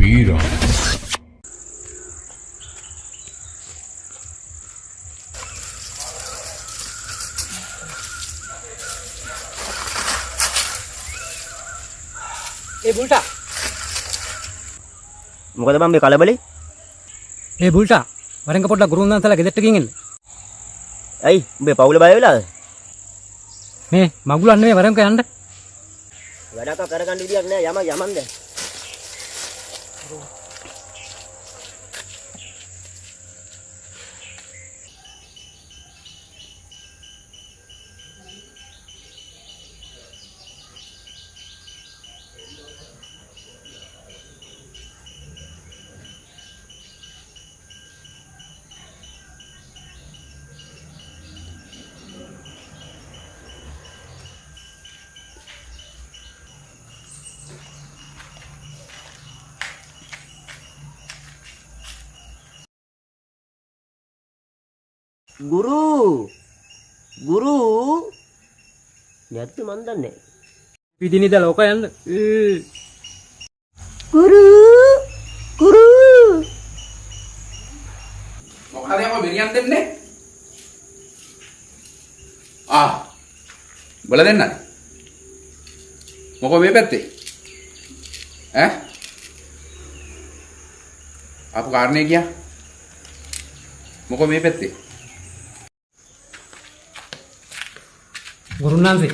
Mira. बुल्टा මොකද බම් මේ කලබලේ? बुल्टा වරෙන්ක පොඩ්ඩක් ගුරුන්දාන්සලා ගෙදරට ගිහින් ඇයි උඹේ පවුල බය වෙලාද? මේ මගුලන් නෙමෙයි වරෙන්ක යන්න. වැඩක් කරගන්න විදියක් නෑ යමන් දැන්. ගුරු නැත්නම් මන් දන්නේ පිටිනිද ලෝක යන්න ගුරු මොකද යම බිරියන් දෙන්නේ බල දෙන්නද මොකෝ මේ පැත්තේ ඈ අපු කාරණේ ගියා මොකෝ මේ පැත්තේ ගුරුන්නාන්සේ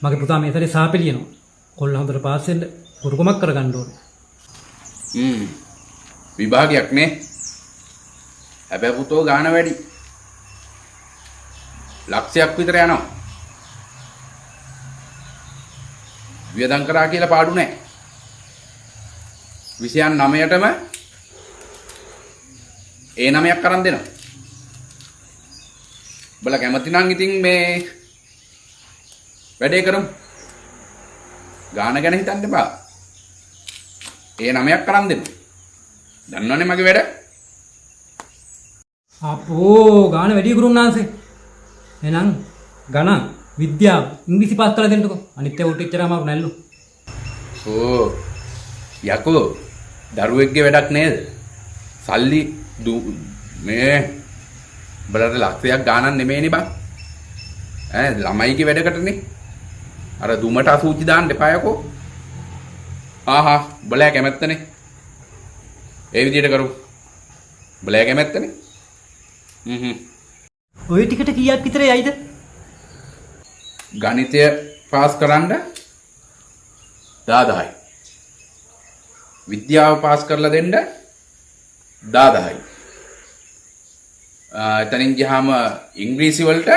මගේ පුතා මේ සැරේ සාපේ ලියනවා. කොල්ල හොඳට පාස් වෙන්න ගුරුකමක් කරගන්න ඕනේ. විභාගයක් නේ. හැබැයි පුතෝ ගාන වැඩි. ලක්ෂයක් විතර යනවා. වියදම් කරා කියලා පාඩු නැහැ. 29ටම ඒ 9ක් කරන් දෙනවා. බල කැමති නම් ඉතින් මේ වැඩේ කරමු. ගාන ගැන හිතන්න එපා. ඒ 9ක් කරන් දෙන්න. දන්නවනේ මගේ වැඩ. අපෝ ගාන වැඩි ගුරුන්නාන්සේ. එහෙනම් ගණන් විද්‍යාව ඉංග්‍රීසි පාස් කරලා දෙන්නකෝ. අනිත් ඒවා උට එච්චර අමාරු නැල්ලු. යකෝ දරුවෙක්ගේ වැඩක් නේද? සල්ලි මේ බලන්න ලක්ෂයක් ගානක් නෙමෙයිනේ බං. ළමයිගේ වැඩකටනේ. අර දුමට අසූචි දාන්න එපා යකෝ. බලෑ කැමැත්තනේ. ඒ විදිහට කරු. බලෑ කැමැත්තනේ. ඔය ටිකට කීයක් විතර යයිද? ගණිතය පාස් කරන්න 10000යි. විද්‍යාව පාස් කරලා දෙන්න 10000යි. එතනින් ගියාම ඉංග්‍රීසි වලට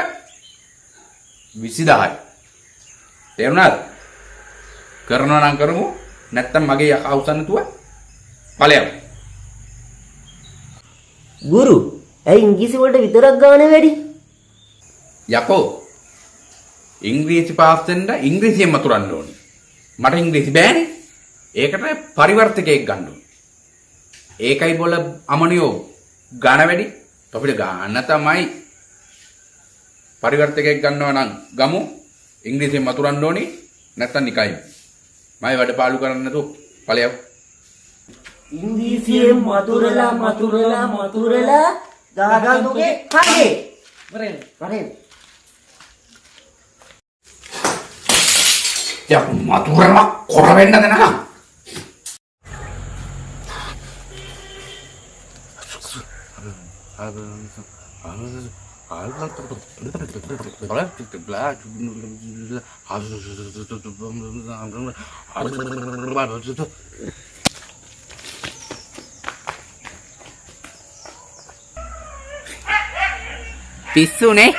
20000යි. තේරුණාද? කරනවා නම් කරමු. නැත්තම් මගේ යකා උසන්න තුව ඵලයක්. ගුරු ඇයි ඉංග්‍රීසි වලට විතරක් ගාන වැඩි? යකෝ ඉංග්‍රීසි පාස් වෙන්න ඉංග්‍රීසියෙන් මතුරන්න ඕනේ. මට ඉංග්‍රීසි බෑනේ. ඒකට පරිවර්තකයක් ගන්න ඕනේ. ඒකයි බොල අමනියෝ ගාන වැඩි. අපිට ගාන තමයි පරිවර්තකයක් ගන්නවා නම් ගමු. ඉංග්‍රීසියෙන් මතුරන්න ඕනේ. නැත්තම් නිකයි. මම වැඩ පාලු කරන්න නැතුව ඵලයක්. ඉංග්‍රීසියෙන් මතුරලා ගාගන්තුගේ කඩේ. වරෙන්. යා මතුරලා කොර වෙන්න දෙනවා. පිස්සුනේ